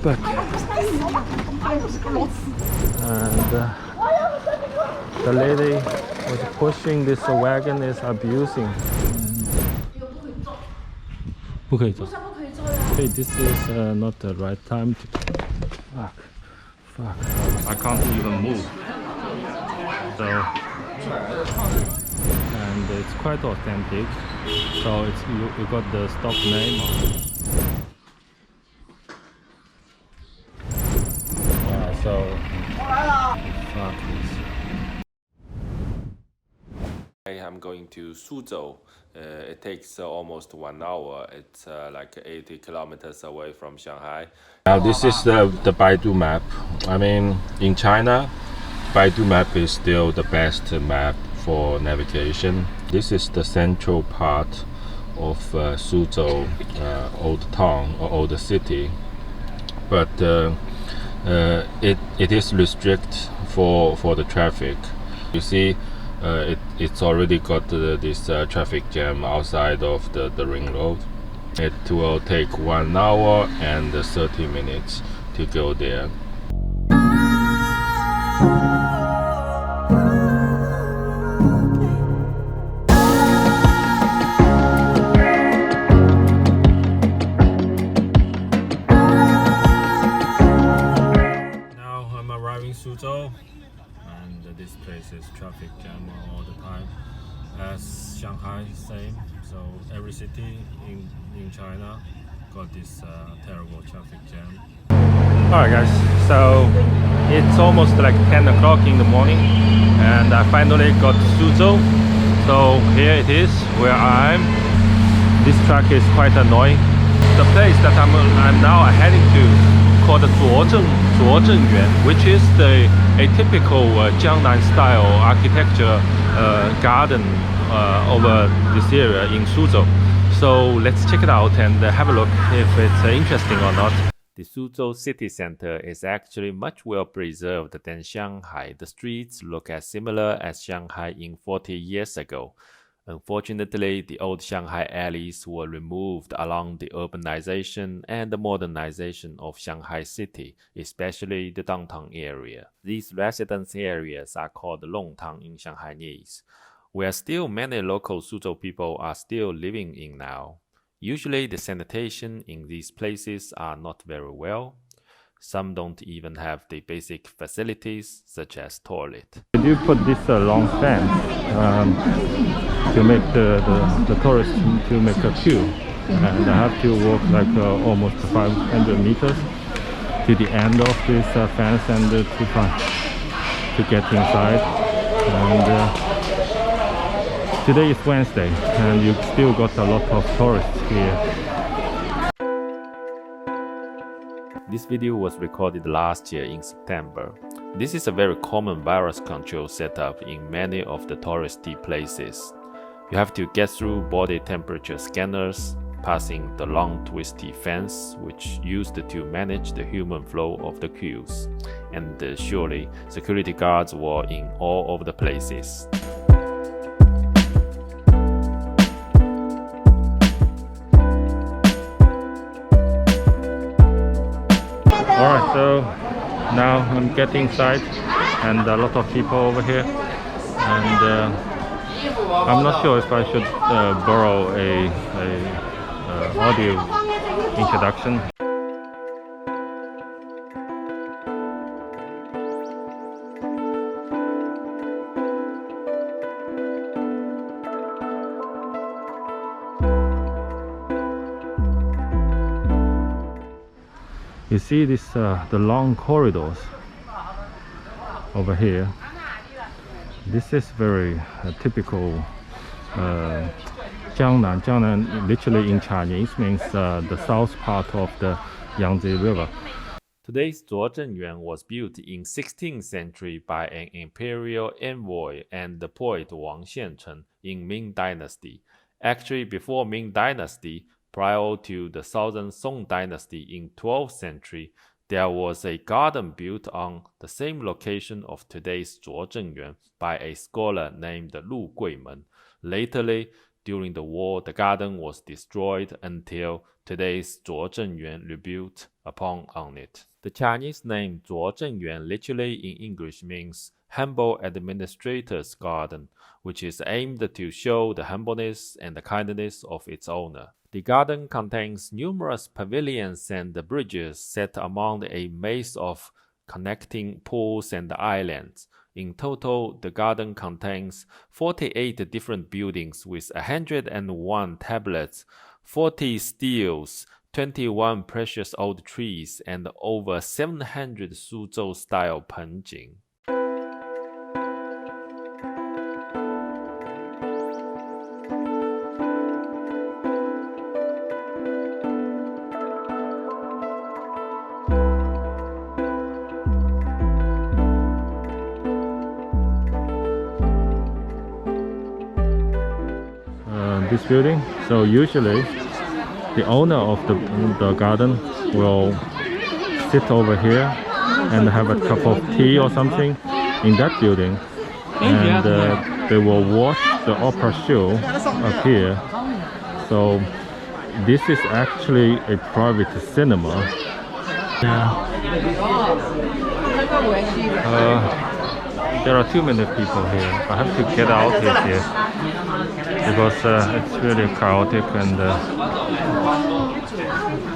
But and the lady was pushing this wagon is abusing. 不可以走。Hey, this is not the right time to. Fuck. I can't even move. So, and it's quite authentic. So it's you got the stop name. Yeah. So. Fuck this. I'm going to Suzhou. It takes almost 1 hour. It's like 80 kilometers away from Shanghai. Now this is the Baidu map. I mean, in China, Baidu map is still the best map for navigation. This is the central part of Suzhou, old town or old city, but it is restrict for the traffic. You see, it's already got this traffic jam outside of the ring road. It will take 1 hour and 30 minutes to go there. Now I'm arriving Suzhou, and this place is traffic jam all the time. As Shanghai, same. So every city in China got this terrible traffic jam. Alright guys, so it's almost like 10 o'clock in the morning and I finally got to Suzhou. So here it is where I'm. This track is quite annoying. The place that I'm now heading to called Zhuozhengyuan, which is a typical Jiangnan style architecture garden over this area in Suzhou. So let's check it out and have a look if it's interesting or not. The Suzhou city center is actually much well preserved than Shanghai. The streets look as similar as Shanghai in 40 years ago. Unfortunately, the old Shanghai alleys were removed along the urbanization and the modernization of Shanghai city, especially the downtown area. These residence areas are called Longtang in Shanghainese, where still many local Suzhou people are still living in now. Usually the sanitation in these places are not very well. Some don't even have the basic facilities such as toilet. Did you put this long fence to make the tourists to make a queue? And I have to walk like almost 500 meters to the end of this fence and to get inside. And today is Wednesday and you still got a lot of tourists here. This video was recorded last year in September. This is a very common virus control setup in many of the touristy places. You have to get through body temperature scanners, passing the long twisty fence which used to manage the human flow of the queues. And surely security guards were in all of the places. Alright, so now I'm getting inside and a lot of people over here, and I'm not sure if I should borrow a audio introduction. You see this the long corridors over here. This is very typical Jiangnan. Jiangnan literally in Chinese means the south part of the Yangtze River. Today's Zhuozhengyuan was built in 16th century by an imperial envoy and the poet Wang Xiancheng in Ming Dynasty. Actually, before Ming Dynasty, prior to the Southern Song Dynasty in 12th century, there was a garden built on the same location of today's Zhuozhengyuan by a scholar named Lu Guimen. Lately, During the war, the garden was destroyed until today's Zhuozhenyuan rebuilt upon on it. The Chinese name Zhuozhenyuan literally in English means humble administrator's garden, which is aimed to show the humbleness and the kindness of its owner. The garden contains numerous pavilions and bridges set among a maze of connecting pools and islands. In total, the garden contains 48 different buildings with 101 tablets, 40 steels, 21 precious old trees, and over 700 Suzhou-style penjing. This building, so usually the owner of the garden will sit over here and have a cup of tea or something in that building, and they will watch the opera show up here. So this is actually a private cinema. There are too many people here. I have to get out of here because it's really chaotic and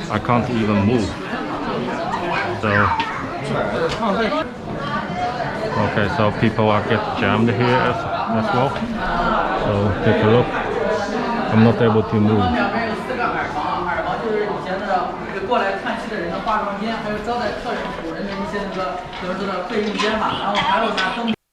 I can't even move. So okay, so people are get jammed here as well. So take a look. I'm not able to move.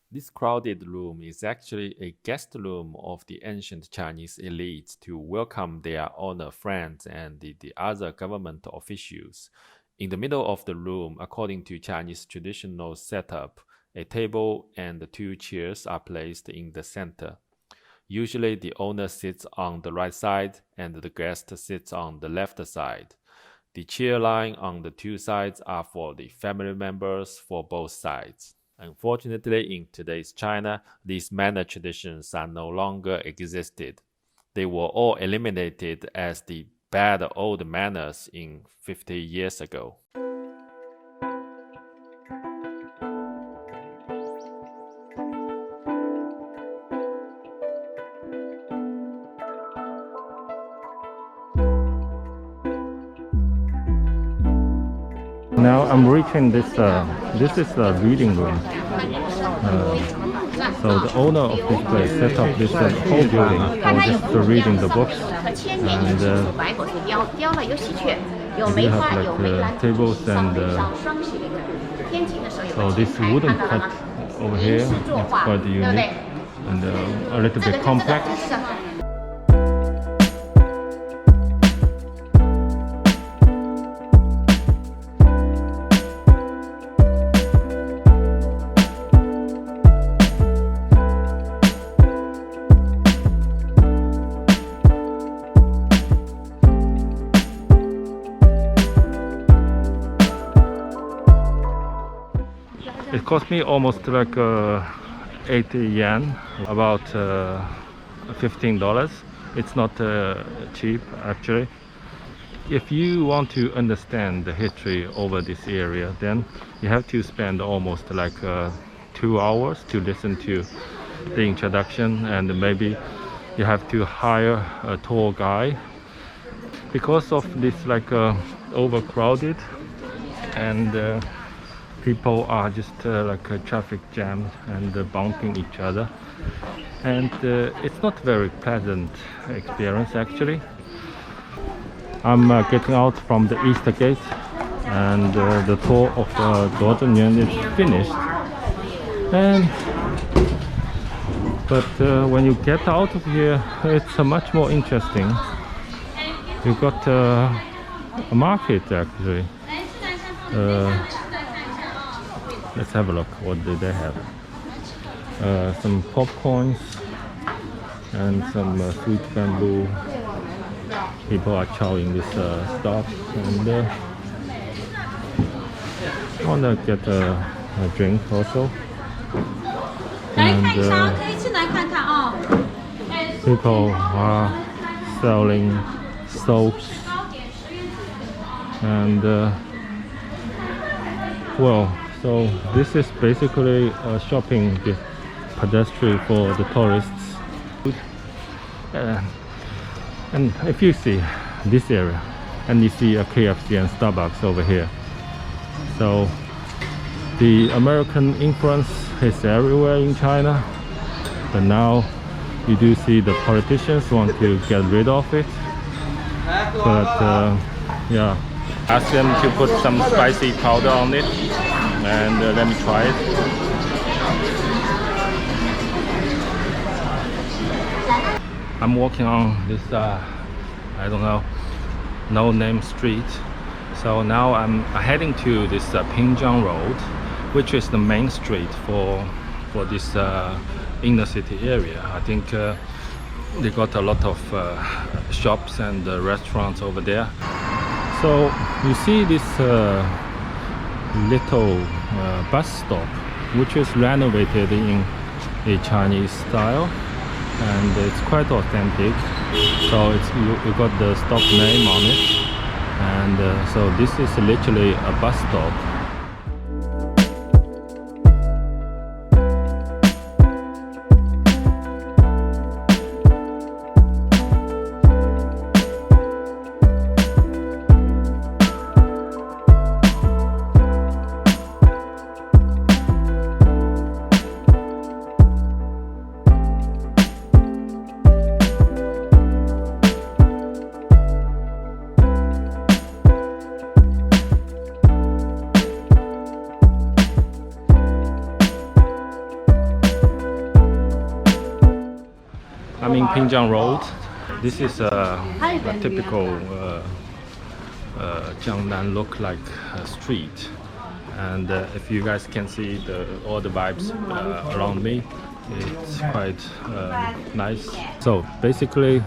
This crowded room is actually a guest room of the ancient Chinese elite to welcome their honor friends and the other government officials. In the middle of the room, according to Chinese traditional setup, a table and 2 chairs are placed in the center. Usually the owner sits on the right side and the guest sits on the left side. The chair line on the 2 sides are for the family members for both sides. Unfortunately, in today's China, these manner traditions are no longer existed. They were all eliminated as the bad old manners in 50 years ago. Now I'm reaching this. This is a reading room. So the owner of this place set up this whole building for just reading the books, and we have like tables and so this wooden cut over here is quite unique and a little bit complex. It cost me almost like 80 yen, about $15. It's not cheap actually. If you want to understand the history over this area, then you have to spend almost like 2 hours to listen to the introduction, and maybe you have to hire a tour guide. Because of this like overcrowded and people are just like traffic jammed and bumping each other, and it's not very pleasant experience actually. I'm getting out from the Easter Gate, and the tour of Zhuozhenyuan is finished. But when you get out of here, it's much more interesting. You got a market actually. Let's have a look. What do they have? Some popcorns and some sweet bamboo. People are chowing this stuff, and I want to get a drink also. And People are selling soaps and well, so this is basically a shopping pedestrian for the tourists. And if you see this area, and you see a KFC and Starbucks over here, so the American influence is everywhere in China, but now you do see the politicians want to get rid of it. But yeah, ask them to put some spicy powder on it, and let me try it. I'm walking on this I don't know, no name street. So now I'm heading to this Pinjiang Road, which is the main street for this inner city area. I think they got a lot of shops and restaurants over there. So you see this little bus stop, which is renovated in a Chinese style, and it's quite authentic. So it's you got the stop name on it, and so this is literally a bus stop. I'm in Pinjiang Road. This is a typical Jiangnan look like street, and if you guys can see all the vibes around me, it's quite nice. So basically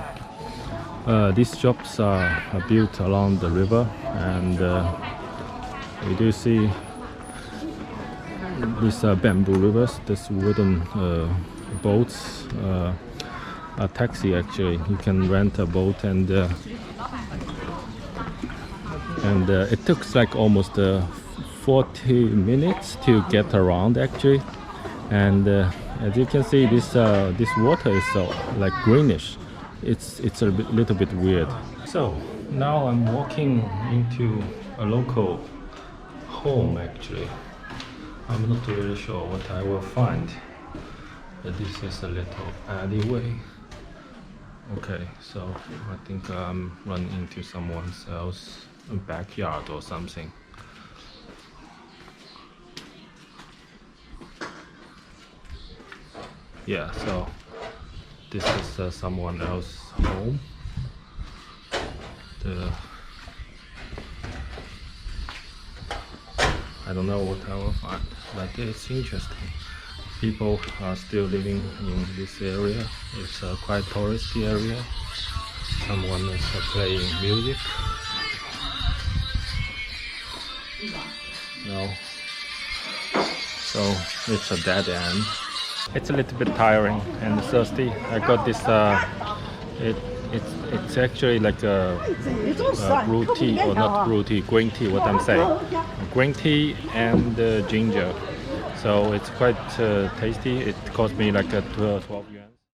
these shops are built along the river, and we do see these bamboo rivers, this wooden boats. A taxi, actually, you can rent a boat, and it took like almost 40 minutes to get around, actually. And as you can see, this water is like greenish. It's a little bit weird. So now I'm walking into a local home, actually. I'm not really sure what I will find, but this is a little alleyway. Okay, so I think I'm running into someone else's backyard or something. Yeah, so this is someone else's home. I don't know what I will find, but it's interesting. People are still living in this area. It's a quite touristy area. Someone is playing music. No. So it's a dead end. It's a little bit tiring and thirsty. I got this. It's actually like a brew tea, or not brew tea, green tea. What I'm saying, green tea and ginger. So it's quite tasty. It cost me like 12 yuan.